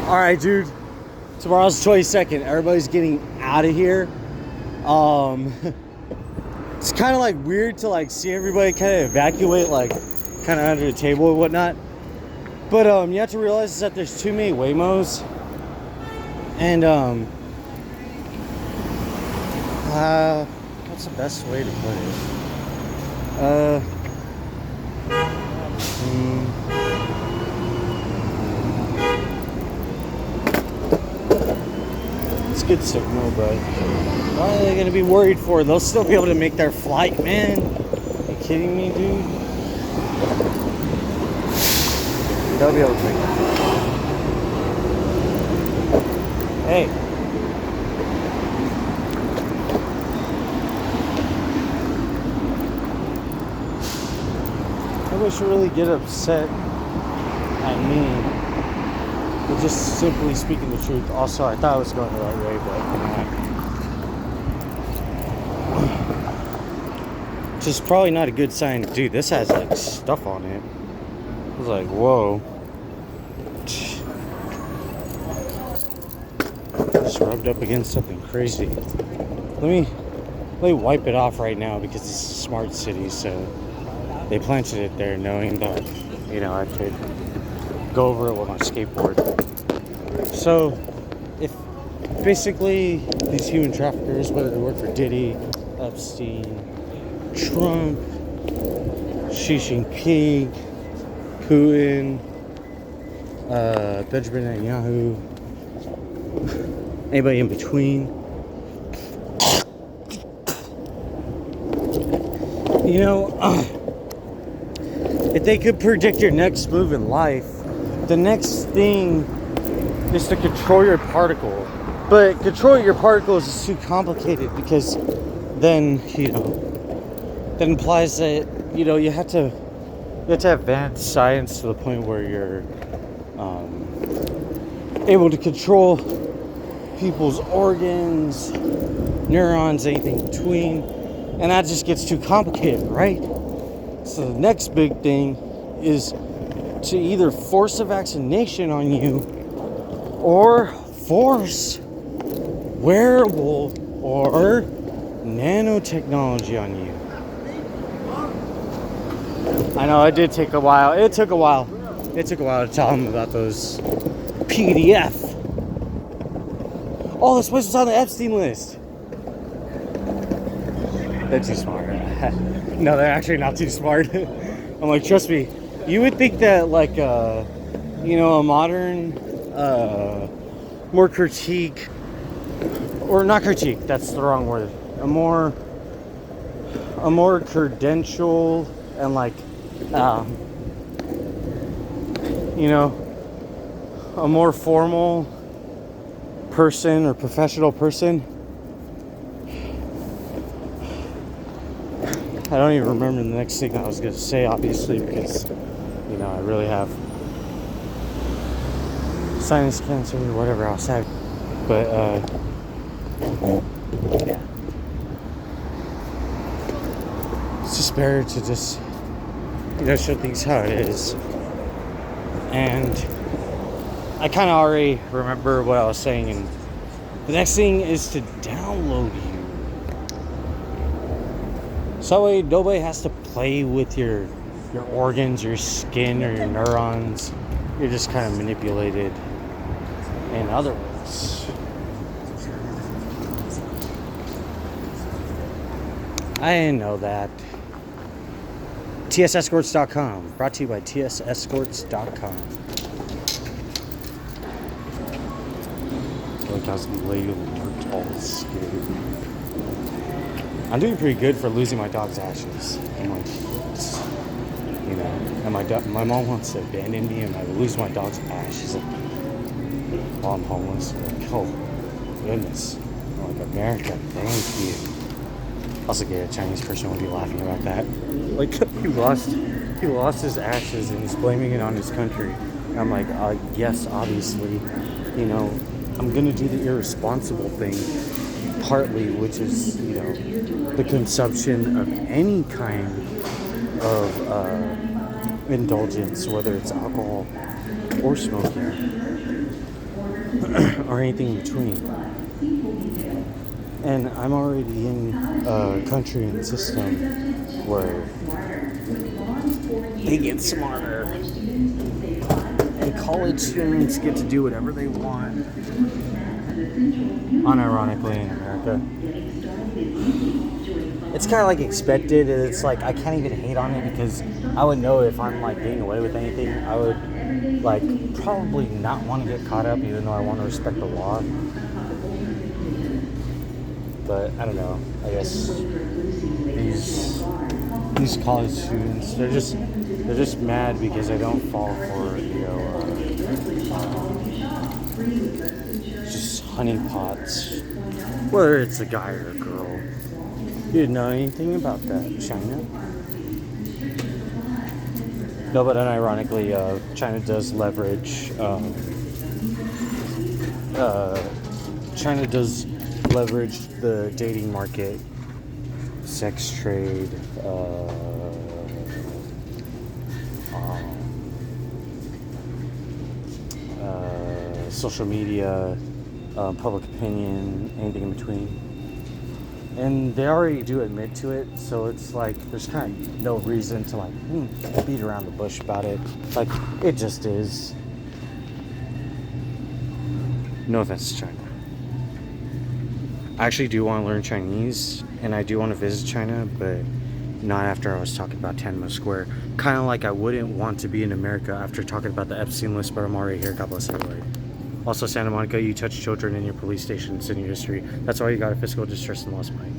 All right, dude. Tomorrow's 22nd. Everybody's getting out of here. It's kind of like weird to like see everybody kind of evacuate, like kind of under the table and whatnot. But you have to realize is that there's too many Waymos, and what's the best way to put it? It's good signal, but what are they gonna be worried for? They'll still be able to make their flight, man. Are you kidding me, dude? They'll be able to make it. Hey. Nobody should really get upset at me for just simply speaking the truth. Also, I thought I was going the right way, but not. Which is probably not a good sign. Dude, this has like stuff on it. I was like, whoa. Just rubbed up against something crazy. Let me wipe it off right now because it's a smart city, so they planted it there knowing that, you know, I could go over it with my skateboard. So, if basically these human traffickers, whether they work for Diddy, Epstein, Trump, Xi Jinping, Putin, Benjamin Netanyahu, anybody in between, you know, if they could predict your next move in life, the next thing is to control your particle. But control your particles is too complicated because then, you know, that implies that, you know, you have to advance science to the point where you're able to control people's organs, neurons, anything in between, and that just gets too complicated, right? So the next big thing is to either force a vaccination on you or force wearable or nanotechnology on you. I know it did take a while. It took a while to tell them about those PDF. Oh, this place was on the Epstein list. They're too smart. No, they're actually not too smart. I'm like, trust me. You would think that, like, you know, a modern, more critique, or not critique, that's the wrong word. A more credential and like, you know, a more formal person or professional person. I don't even remember the next thing I was going to say, obviously, because, you know, I really have sinus cancer or whatever else I have. But, yeah. It's just better to just, you know, show things how it is. And I kind of already remember what I was saying, and the next thing is to download you. So that way nobody has to play with your organs, your skin, or your neurons. You're just kind of manipulated in other ways. I didn't know that. TSEscorts.com. Brought to you by TSEscorts.com. I feel like I was laid over tall skin. I'm doing pretty good for losing my dog's ashes. I'm like, you know, and my mom wants to abandon me and I lose my dog's ashes while I'm homeless. Like, oh, goodness. I'm like, America, thank you. Also, get a Chinese person would be laughing about that. Like, he lost his ashes and he's blaming it on his country. And I'm like, yes, obviously, you know, I'm gonna do the irresponsible thing, partly, which is, you know, the consumption of any kind of indulgence, whether it's alcohol or smoking. or anything in between. And I'm already in a country and system where they get smarter. And college students get to do whatever they want. Unironically in America. It's kind of like expected. It's like I can't even hate on it because I would know if I'm like getting away with anything, I would like probably not want to get caught up, even though I want to respect the law. But I don't know. I guess these college students, they're just mad because I don't fall for just honeypots, whether it's a guy or a girl. You didn't know anything about that, China? No, but unironically, China does leverage. China does leverage the dating market, sex trade, social media, public opinion, anything in between. And they already do admit to it, so it's like there's kind of no reason to like beat around the bush about it. Like it just is. No offense to China. I actually do want to learn Chinese, and I do want to visit China, but not after I was talking about Tiananmen Square. Kind of like I wouldn't want to be in America after talking about the Epstein list, but I'm already here. God bless everybody. Also, Santa Monica, you touch children in your police station, it's in your history. That's why you got a fiscal distress and lost money.